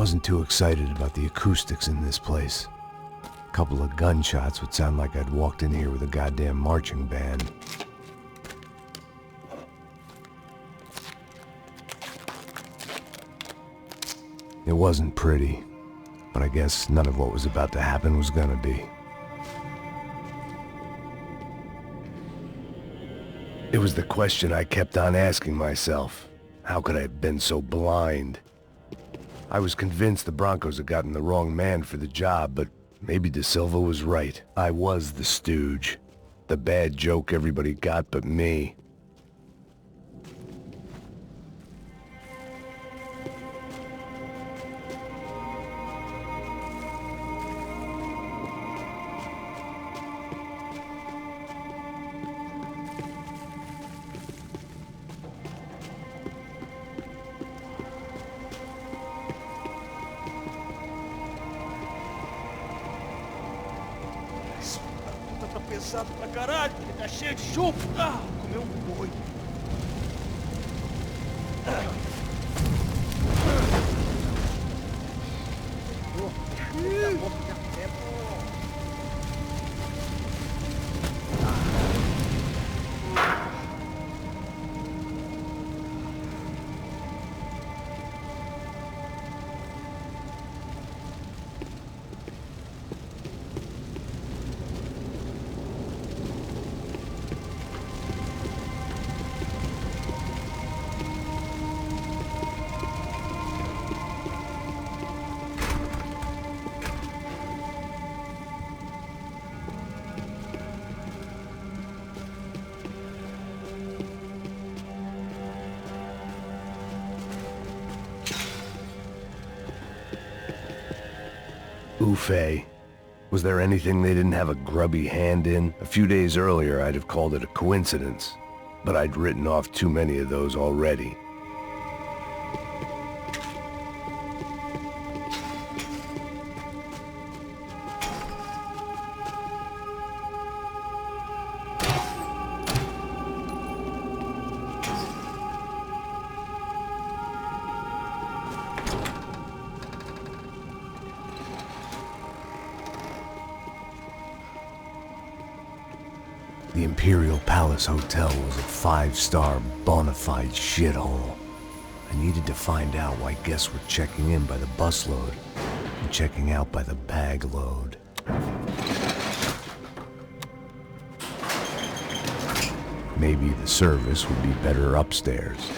wasn't too excited about the acoustics in this place. A couple of gunshots would sound like I'd walked in here with a goddamn marching band. It wasn't pretty, but I guess none of what was about to happen was gonna be. It was the question I kept on asking myself. How could I have been so blind? I was convinced the Broncos had gotten the wrong man for the job, but maybe De Silva was right. I was the stooge. The bad joke everybody got but me. Pesado pra caralho, porque tá cheio de chumbo. Ah, comeu um boi. Oof. Was there anything they didn't have a grubby hand in? A few days earlier, I'd have called it a coincidence, but I'd written off too many of those already. The Imperial Palace Hotel was a five-star, bona fide shithole. I needed to find out why guests were checking in by the busload and checking out by the bag load. Maybe the service would be better upstairs.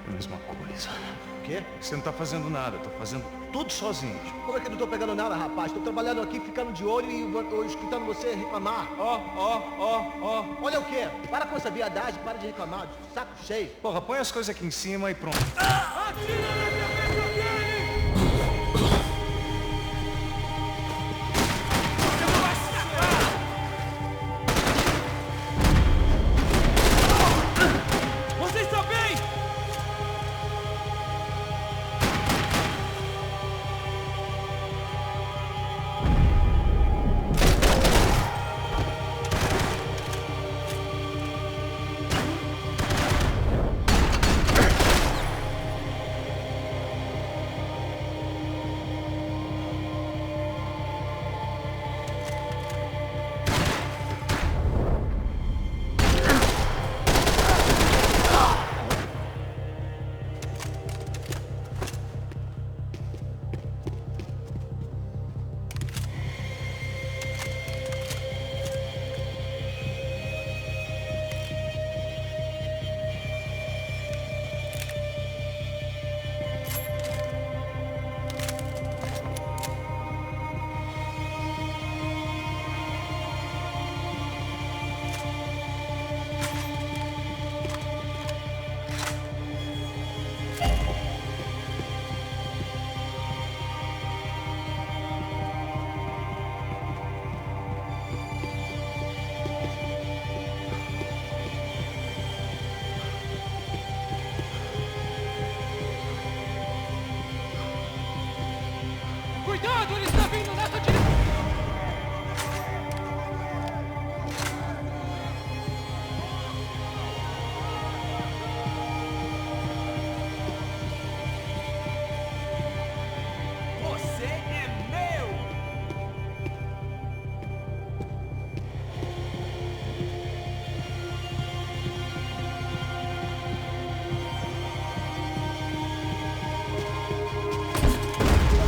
Mesma coisa. O quê? Você não tá fazendo nada, eu tô fazendo tudo sozinho. Como é que eu não tô pegando nada, rapaz? Tô trabalhando aqui, ficando de olho e escutando você reclamar. Ó. Olha o quê? Para com essa viadagem, para de reclamar. Saco cheio. Porra, põe as coisas aqui em cima e pronto. Atira na minha cabeça dele! Você está bem? Cuidado, ele está vindo nessa direção! Você é meu!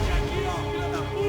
E aqui, ó, filha da puta!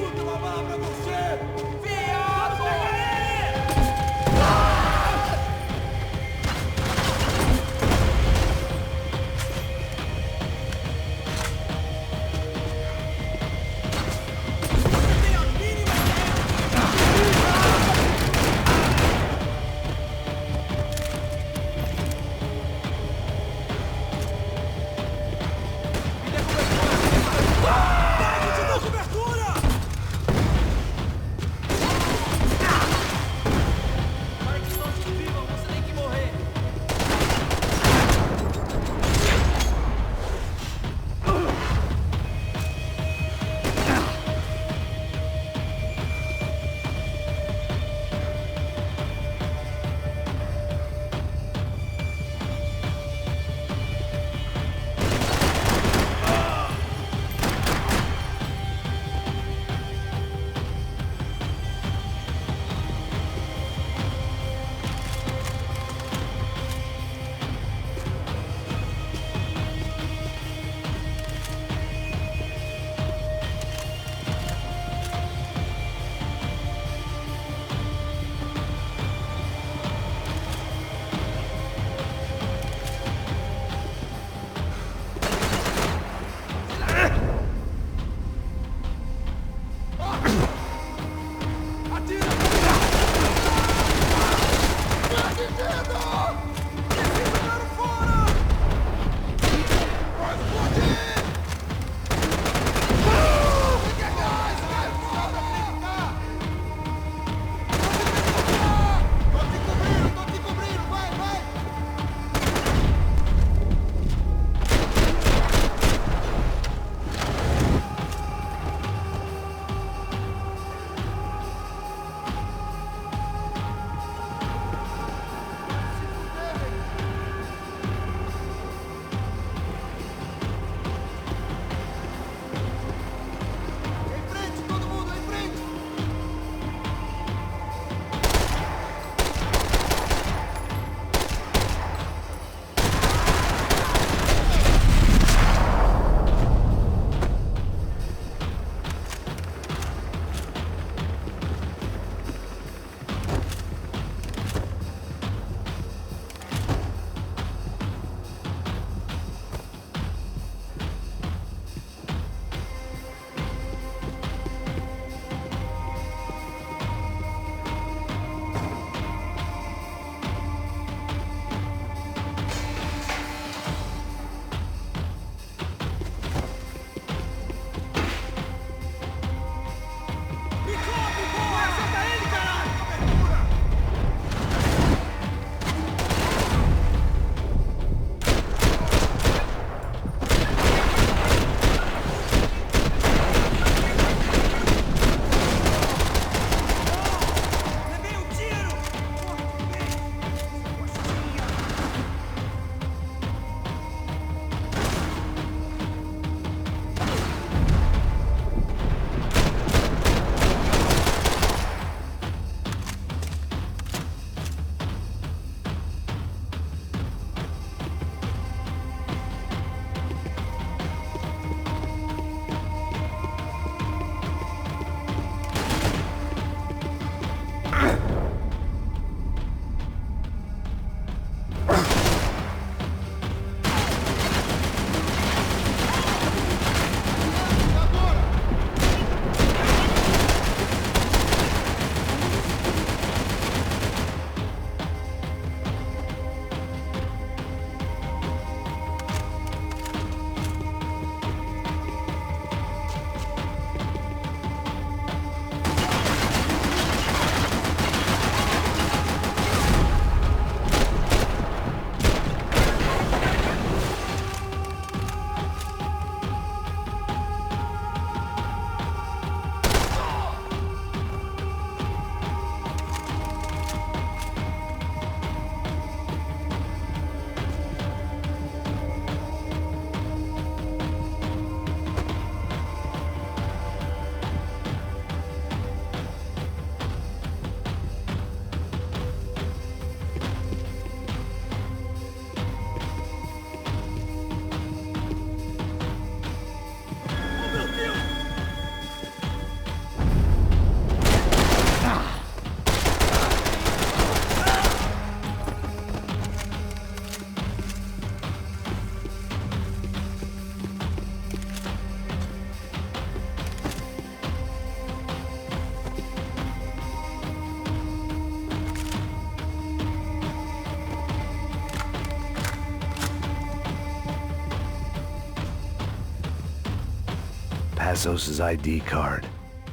Passos' ID card.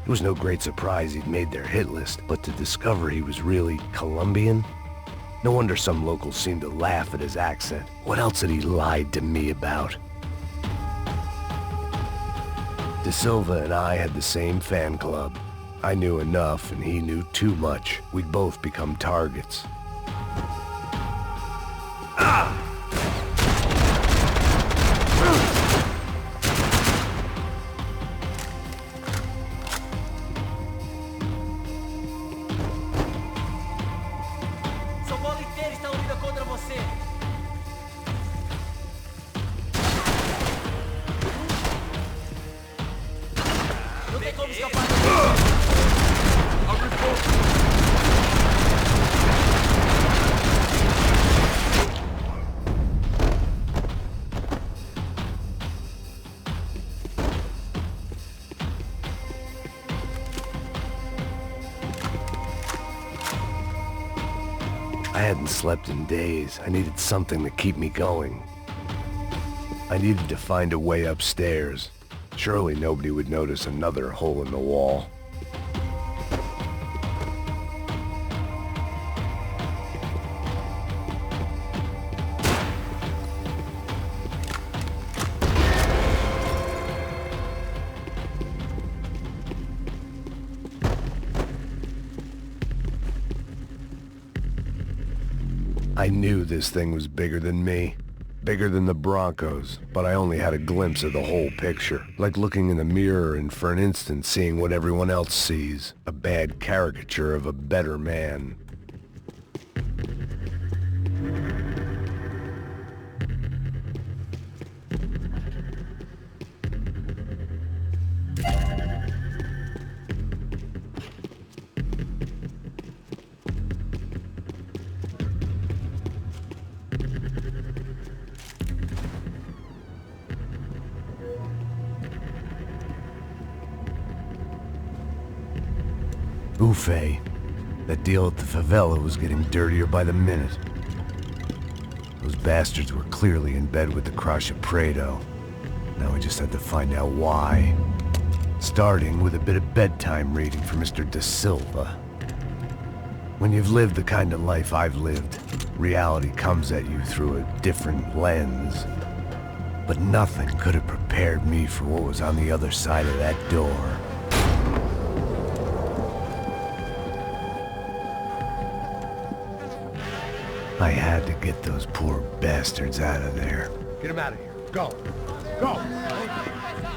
It was no great surprise he'd made their hit list, but to discover he was really Colombian? No wonder some locals seemed to laugh at his accent. What else had he lied to me about? De Silva and I had the same fan club. I knew enough and he knew too much. We'd both become targets. Sua bola inteira está unida contra você. Não tem como escapar. I hadn't slept in days. I needed something to keep me going. I needed to find a way upstairs. Surely nobody would notice another hole in the wall. I knew this thing was bigger than me, bigger than the Broncos, but I only had a glimpse of the whole picture, like looking in the mirror and for an instant seeing what everyone else sees, a bad caricature of a better man. Buffet. That deal at the favela was getting dirtier by the minute. Those bastards were clearly in bed with the Crush of Prado. Now I just had to find out why. Starting with a bit of bedtime reading for Mr. De Silva. When you've lived the kind of life I've lived, reality comes at you through a different lens. But nothing could have prepared me for what was on the other side of that door. I had to get those poor bastards out of there. Get him out of here. Go. Go.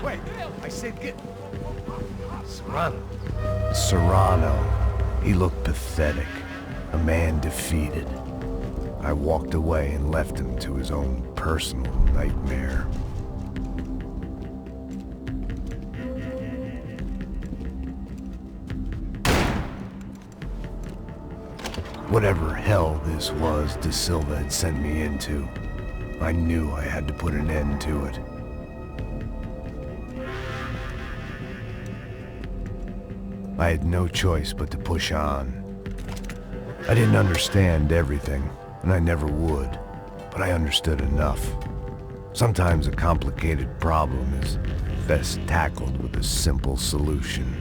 Wait. I said get... Serrano. Serrano. He looked pathetic. A man defeated. I walked away and left him to his own personal nightmare. Whatever hell this was De Silva had sent me into, I knew I had to put an end to it. I had no choice but to push on. I didn't understand everything, and I never would, but I understood enough. Sometimes a complicated problem is best tackled with a simple solution.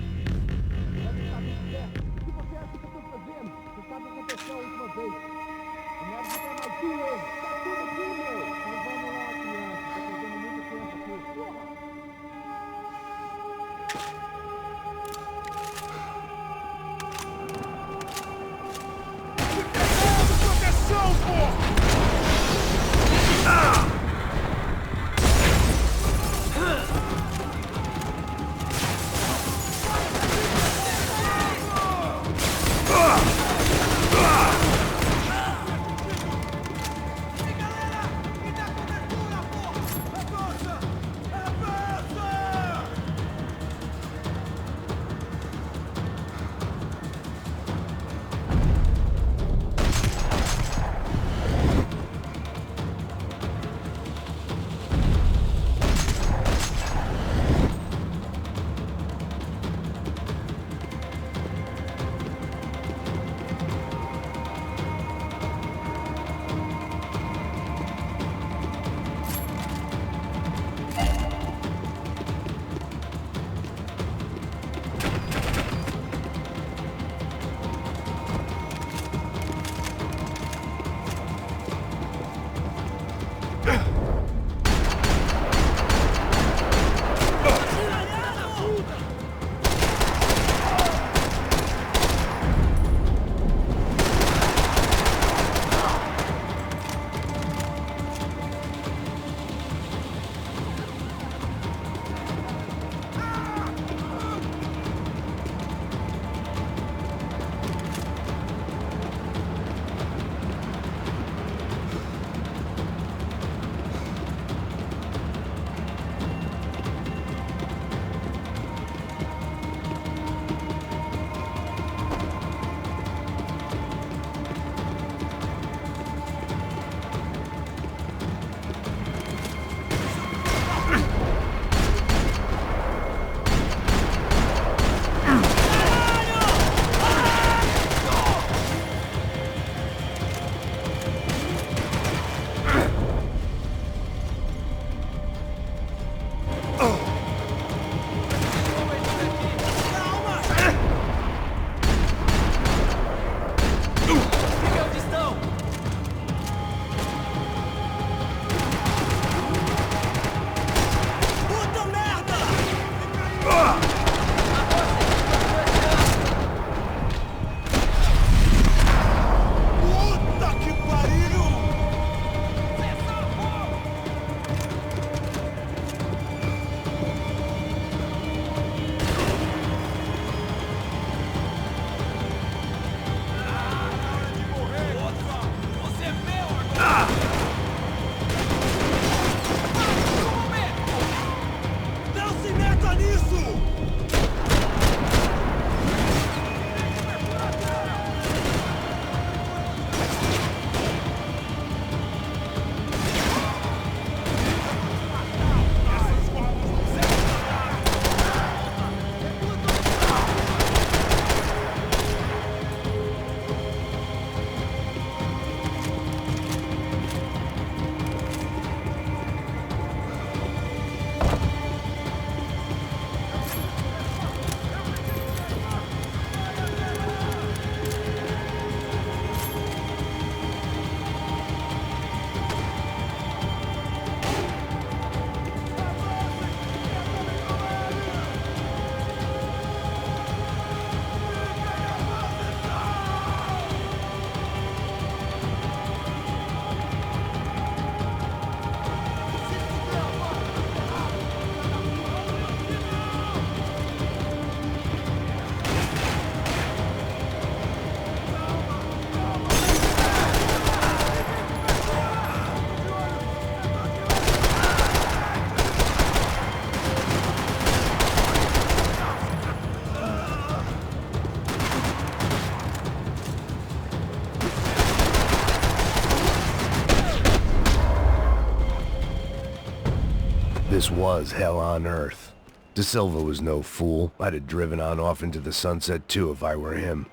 This was hell on earth. De Silva was no fool. I'd have driven on off into the sunset too if I were him.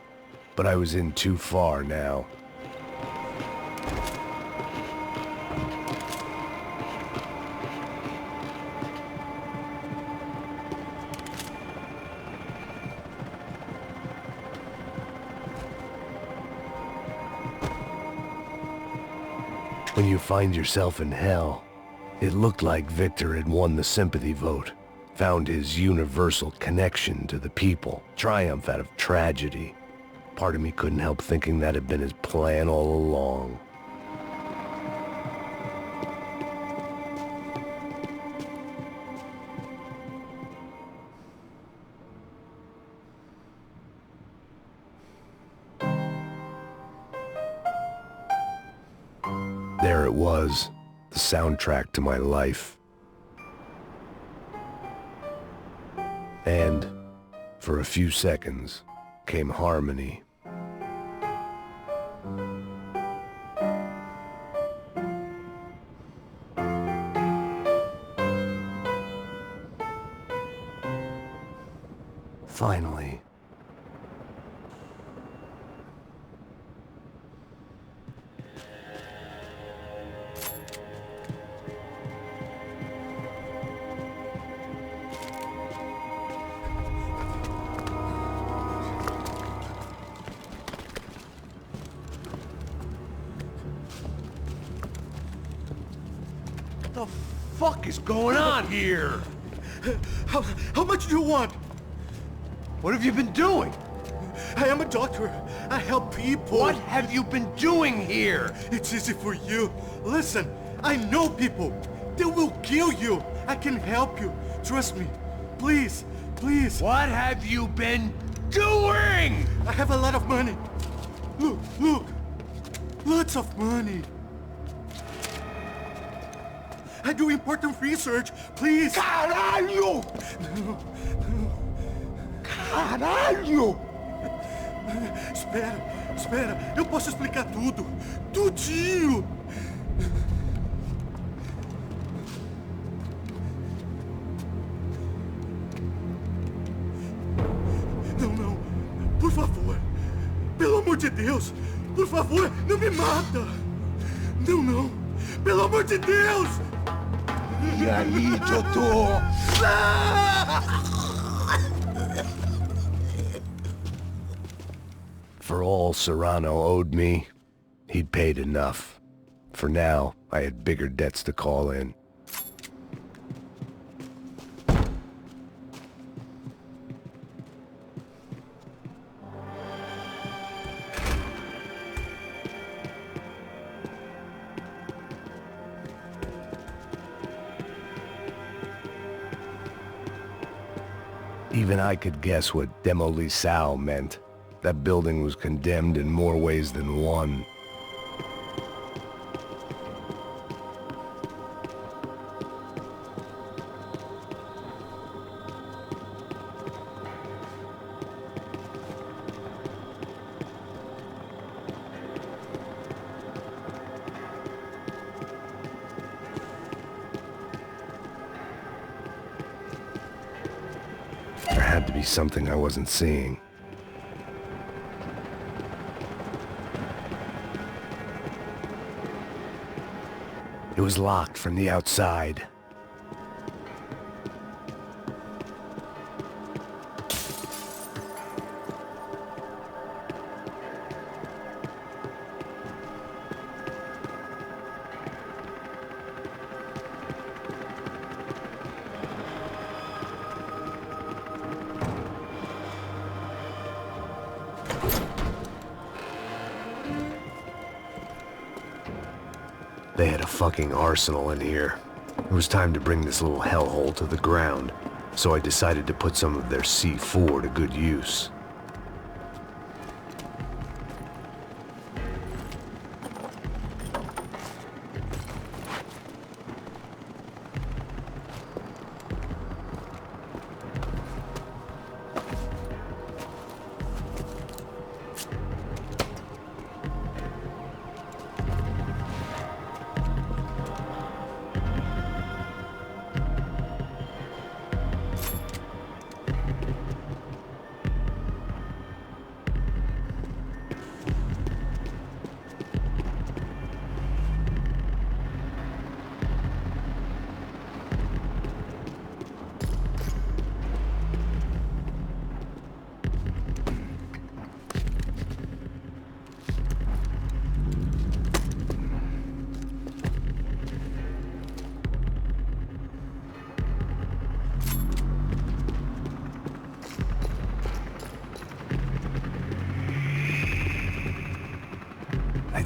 But I was in too far now. When you find yourself in hell, it looked like Victor had won the sympathy vote, found his universal connection to the people, triumph out of tragedy. Part of me couldn't help thinking that had been his plan all along. There it was, the soundtrack to my life. And, for a few seconds, came harmony. Finally. What the fuck is going on here? How much do you want? What have you been doing? I am a doctor. I help people. What have you been doing here? It's easy for you. Listen, I know people. They will kill you. I can help you. Trust me. Please, please. What have you been doing? I have a lot of money. Look, look. Lots of money. I do important research. Please. Caralho! Caralho! Espera, espera. Eu posso explicar tudo. Tudinho. Não, não. Por favor. Pelo amor de Deus. Por favor, não me mata. Não, não. Pelo amor de Deus. E aí, doutor? For all Serrano owed me, he'd paid enough. For now, I had bigger debts to call in. Even I could guess what Demolição meant. That building was condemned in more ways than one. There had to be something I wasn't seeing. It was locked from the outside. They had a fucking arsenal in here. It was time to bring this little hellhole to the ground, so I decided to put some of their C4 to good use.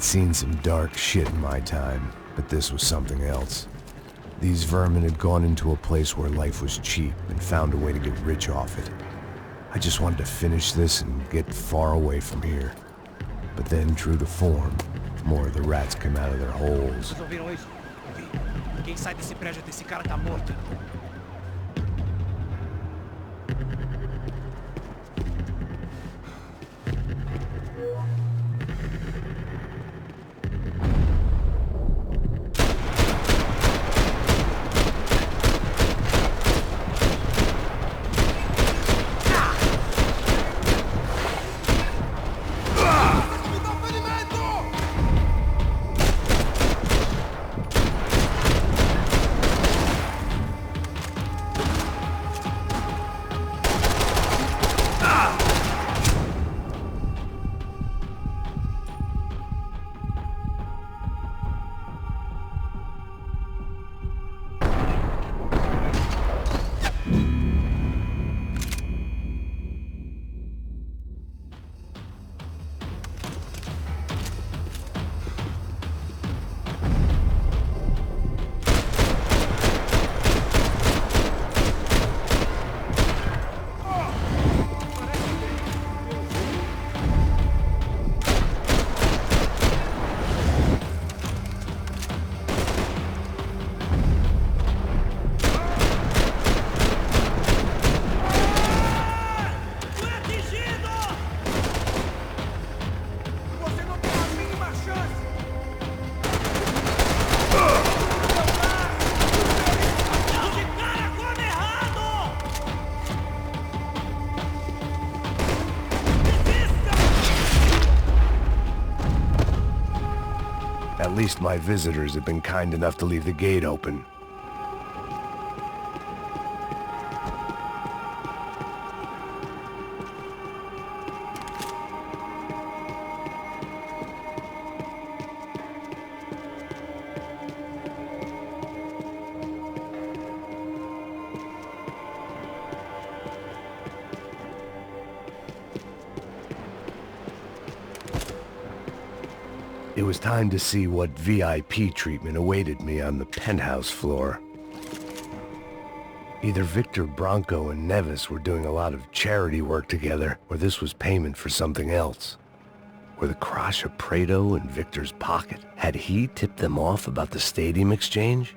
I'd seen some dark shit in my time, but this was something else. These vermin had gone into a place where life was cheap and found a way to get rich off it. I just wanted to finish this and get far away from here. But then, true to form, more of the rats came out of their holes. Vocês ouviram isso? Ouvi. Quem sai desse prédio desse cara tá morto. At least my visitors have been kind enough to leave the gate open. It was time to see what VIP treatment awaited me on the penthouse floor. Either Victor Bronco and Nevis were doing a lot of charity work together, or this was payment for something else. Were the Crasha Prado in Victor's pocket? Had he tipped them off about the stadium exchange?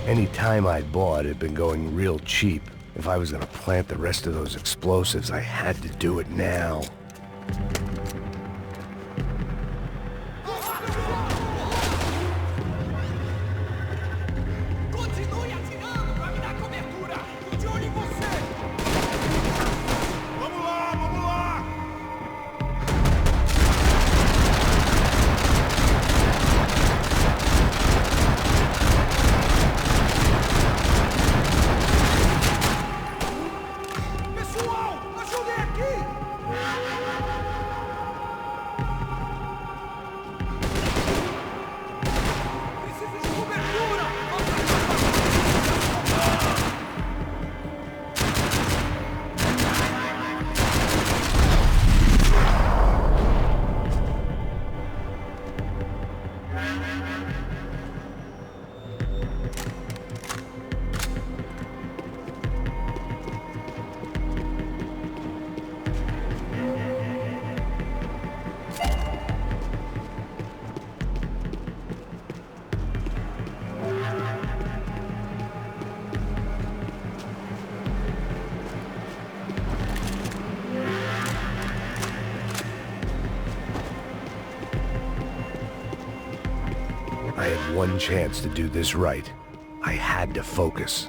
Any time I'd bought had been going real cheap. If I was gonna plant the rest of those explosives, I had to do it now. Continue atirando pra me dar cobertura! Tô de olho em você! Vamos lá, vamos lá! Pessoal, ajudem aqui! Preciso de cobertura! I had one chance to do this right. I had to focus.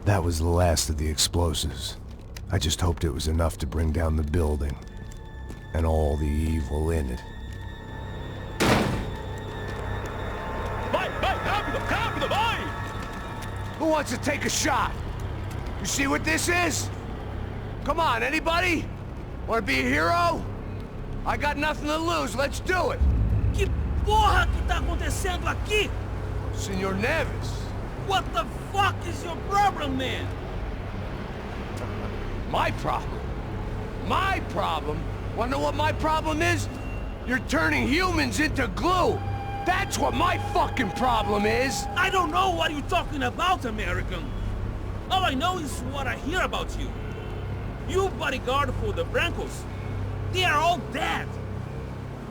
That was the last of the explosives. I just hoped it was enough to bring down the building. And all the evil in it. Vai, vai, rápido, rápido, vai! Who wants to take a shot? You see what this is? Come on, anybody? Want to be a hero? I got nothing to lose, let's do it! Que porra que tá acontecendo aqui? Senor Neves. What the fuck is your problem, man? My problem? My problem? Wanna know what my problem is? You're turning humans into glue! That's what my fucking problem is! I don't know what you're talking about, American. All I know is what I hear about you. You bodyguard for the Brancos. They are all dead.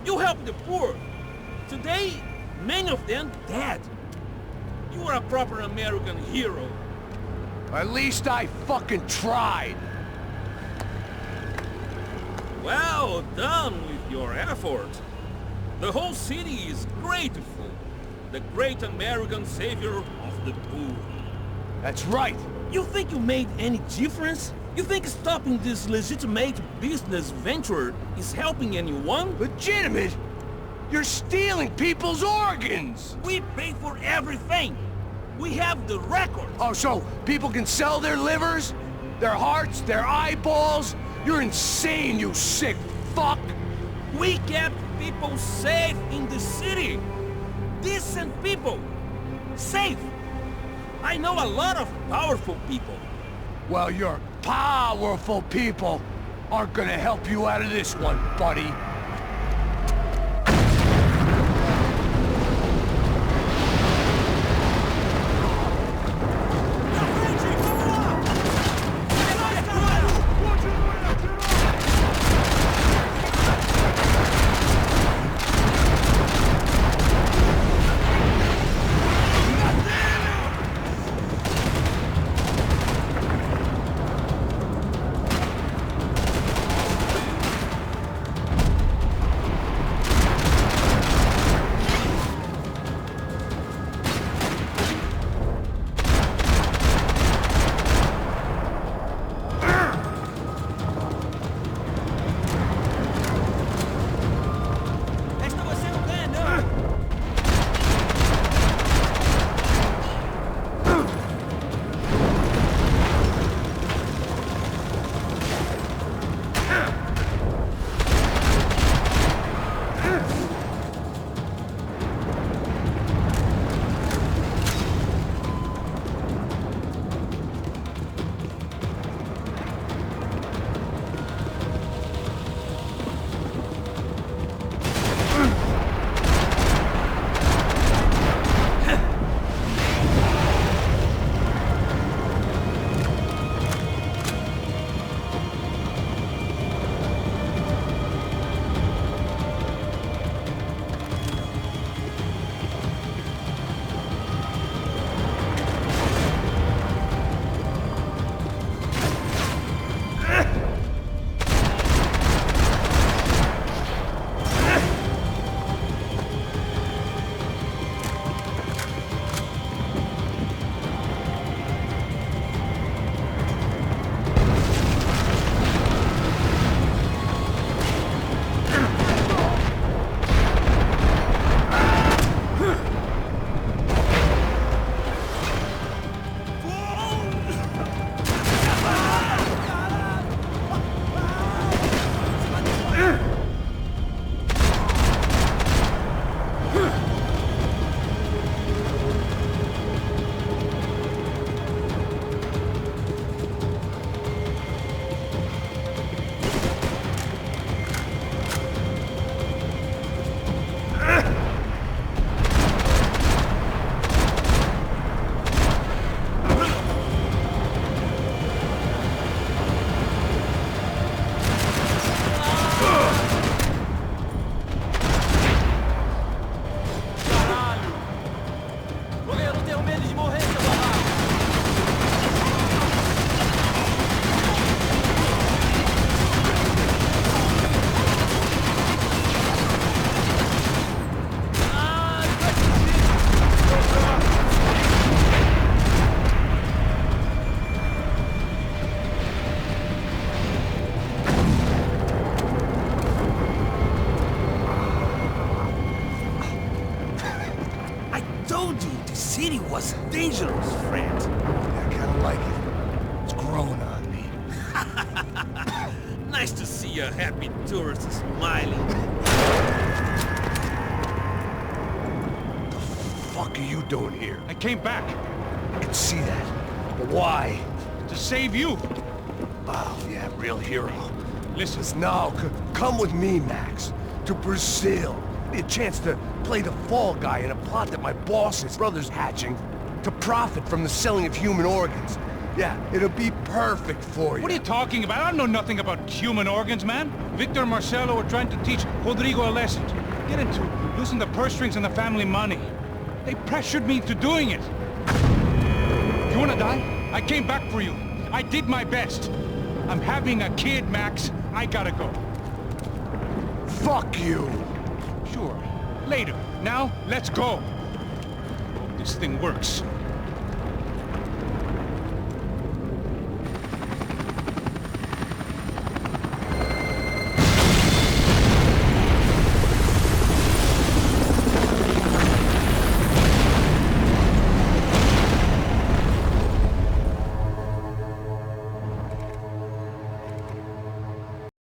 You help the poor. Today, many of them dead. You are a proper American hero. At least I fucking tried! Well done with your effort. The whole city is grateful. The great American savior of the poor. That's right! You think you made any difference? You think stopping this legitimate business venture is helping anyone? Legitimate? You're stealing people's organs! We pay for everything. We have the record. Oh, so people can sell their livers? Their hearts? Their eyeballs? You're insane, you sick fuck! We kept people safe in the city. Decent people. Safe. I know a lot of powerful people. Well, your powerful people aren't gonna help you out of this one, buddy. was dangerous, friend. I kinda like it. It's growing on me. Nice to see a happy tourist smiling. What the fuck are you doing here? I came back I can see that. But why? to save you. Oh, yeah, real hero. Listen, No, come with me, Max. To Brazil. Be a chance to play the fall guy in a plot that my boss's brother's hatching to profit from the selling of human organs. Yeah, it'll be perfect for you. what are you talking about? I don't know nothing about human organs, man. Victor and Marcelo were trying to teach Rodrigo a lesson. Get into losing the purse strings and the family money. They pressured me into doing it. You wanna die? I came back for you. I did my best. I'm having a kid, Max. I gotta go. Fuck you! Sure, later. Now, let's go. Hope this thing works.